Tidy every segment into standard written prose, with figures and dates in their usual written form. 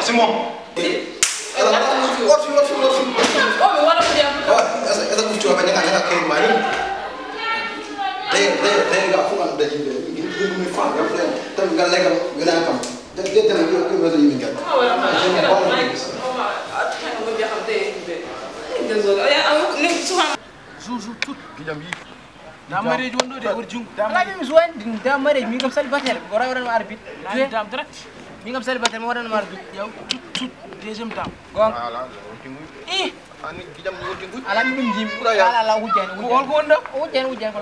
c'est moi. Damare jondo de urjung. Damare mi zuwan din damare mi kam célibataire wara wara arbitre. Nani dam direct. Mi kam célibataire mo wara no arbitre. Yow tout deuxième dam. Gong. Eh, ani gidam ni wotin gud. Ala mi dum jim. Ala la wujan. Wol ko onda. Wujan ko.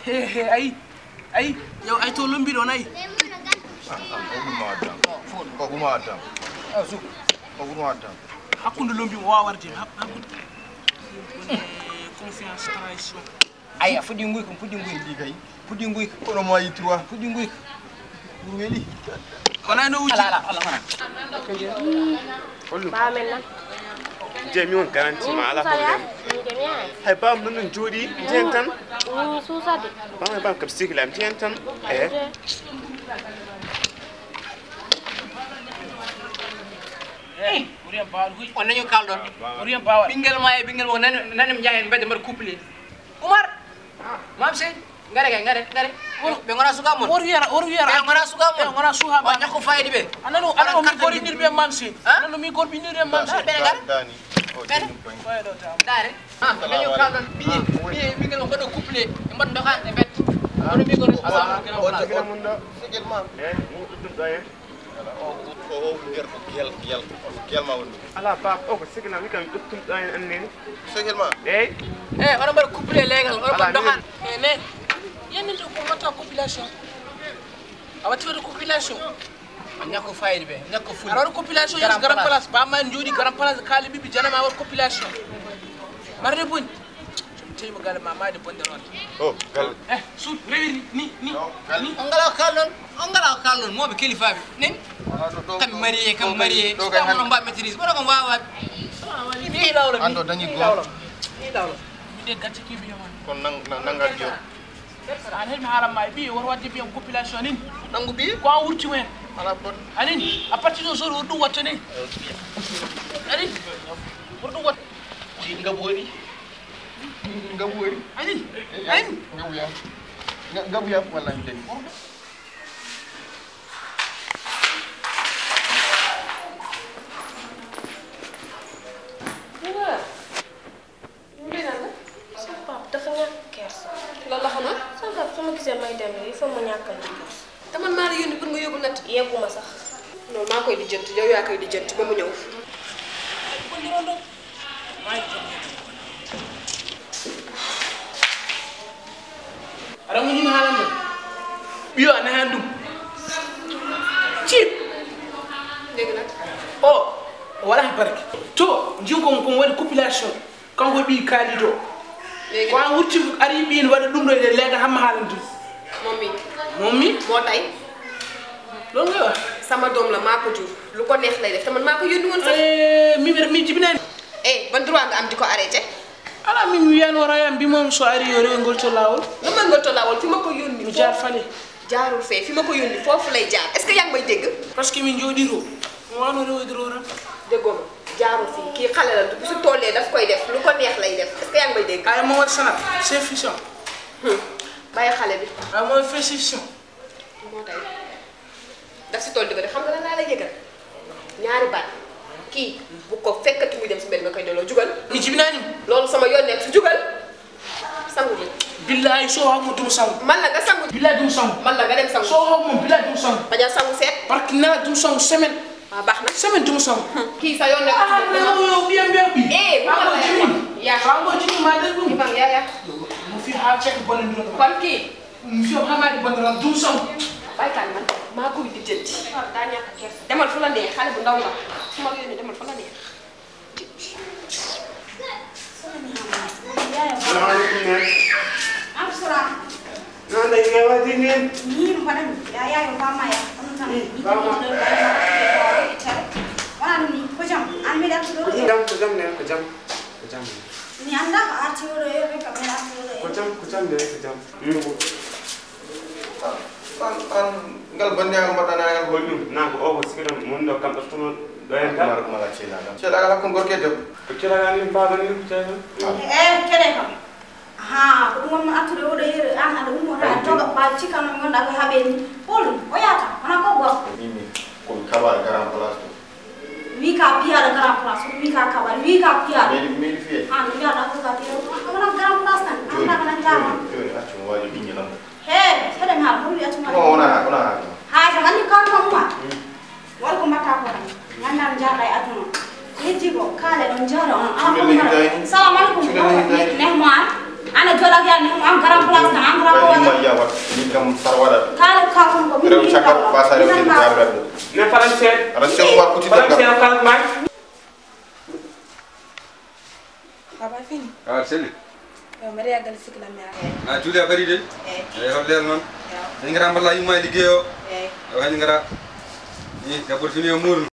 He ay. Yow ay to lumbi do nay. Hakkunde lumbi mo wa warde. Confiance trahison. Ay fudi nguy ko fudi nguy di kay. Fudi nguy Ko no moy 3. fudi nguy. Ngeli. Kona no wuti. Ala fana. Ba men nan. Jemi on garanti ma ala problem. Hay ba mun nun jodi jentan. Ni susa de. Ba ba kap siklam jentan. Uriam bawal huy. On nañu kal don. Uriam bawal. Bingel may bingel mo nanem jahen bedde mar couple. Umar. Mam sey ngare. Be ngora suka mon. Or yara. Be ngora suka mon. Be ngora suha Wa ba. ñako faydi be. Anano mi gori nir be mamsi. Anano mi gor bi nir be mamsi. Be ngar. Dani. Ben. Faydo tam. Dare. Nañu kal don bi bingel mo do couple e mbon do xante bet. On mi gor asam gëna wala. Sigel mam. Mu tudum doye. O nger ko gel ma won. Ala ba o ko sikna mi kam tudum doye annen. Sigel ma. On mbar couple legal on ko do xan. Ne. Yenni do ko mata population. Awati wado population. ñako faydi be ñako fu. Alors population yes garan place ba man jodi garan place kali bibi janama war population. Marde buñ. Tay mo gal mama de bonde ron. Oh, gal. Su rewiri ni. on ngala kallon mo be kilifa be nen kam marié do kay on ba maîtrise ko ko wawa ni lawlo Ando dañi go. ni lawlo Mi de gatti ki bi man. Kon nangal jo. An helmi haram may bi war wadde bi population ni. nangu bi Ko an wurti wen. Ala bon. Anin a partir de jour du watte ne. Anin du wat. nga bori Anin Nga buya wala ñu dégg. Sa papa dafa ñàkk kersa. Loolu la xanaa. Sa papa su ma gisee may dem il faut ma ñàkkal di kersa. te man maa la yónni pour nga yóbbu natt. Yegguma sax. non maa koy lijjanti yow yaa koy lijjanti ba mu ñëw. Ara mu ñu halam biyo na handum. Chip. léegi nag Oh, wala barke. To njin ko wadi population kanko bi kali do. léegi Ko an wurti ari bi wada dum do de lega hamma halandu. moom mi Moo tay. Loolu ngay wax. sama doom la maa ko jur lu ko neex lay def te man maa ko yónni woon sax. Mi jibina. ban droit nga am di ko arrêté. Ala mi yan wara yam bi mom so ari yore ngol to lawol. nga mën nga tollaawal fi ma ko yónni. Mu jaar fale. jaarul fee fi ma ko yónni foofu lay jaar est-ce que yaa ngi may dégg. Parce que mi njodiro. Mo wano rewo ram. déggoo ma jaarul fii kii xale la bu si tollee daf koy def lu ko neex lay def est-ce que yaa ngi may dégg. Ay mo war sanat, c'est fiction. bàyyi xale bi. Ay mo fiction. moo tay daf si toll di ko def xam nga lan laa lay yëgal ñaari baat kii bu ko fekkati muy dem si mbedd nga koy delloo jugal. Mi jibina ni. loolu sama yoon nekk si jugal sangu bi. Billahi so ha mo dum sang. man la nga sangu. Billahi dum sang. man la nga dem sangu. So ha mo billahi dum sang. bañ a sangu seet. Parce que na dum sang semaine. waaw baax na. Semaine dum sang. kii sa yoon nekk si Ah, yo bien bi. bu ma la Ya, sango jini ma de dum. Imam yaa Mu fi ha check bon ndu. kon kii Mu fi ha ma di bon ram dum sang. baykat man maa koy di jënti. Papa daa ñàkk kersa. demal fu la neex xale bu ndaw nga su ma la yónnee demal fu la neex. Am salaam. Non dai nga wadi ngeen. Ni mu fadam ya ya yo fama ya. Am tan. Ni ko Fama. do bayi ma. Wana ni ko jam. An mi da ko do. Kujam ne kujam. Ni anda ka arti wo yo ka me arti wo. Kujam ne kujam. ngal bande ngal mbaɗɗa ngal Goldum na ko o sikira mun do kam to doyen ka mala cela ala kon gorke debbo ko cela ngani baba ni ko cela kede kam ha ko ɗum wonno attude oɗo yeere an aɗa ummota joga ɓa cikkanno mi gonɗa koye haɓeni holɗum o yata wona ko gorko mimi ko kabar grand place wi ka piyaɗo grand place wi ka kaɓal wi ka piyaɗo mairie fiye ha no mbiyaɗa ko ka piyaɗo wona grand place tan anda kana jama joni accu waji ɓinguelam he seɗen haala hono wi accuma wona haaja ganni kanto muma wala ko mbatta ko tan gandal jarɗa e aduna heddi ko kaale ɗon jooɗo on ala salamu aleykum nehmo an ana jooɗak yan nehmo an grand place tan an grand place ya wat min kam sar waɗat kaale kanko ko rew caggal basare woni babiraɓe ne français ara sew wat kuti français kal ma Papa fini. Ah, seli. Yo mari yagal sikla mi Ah, Julia bari de. Hollel non. Ngara mballa yuma liggéeyo. Wani ngara. Ni dabor fini murnu.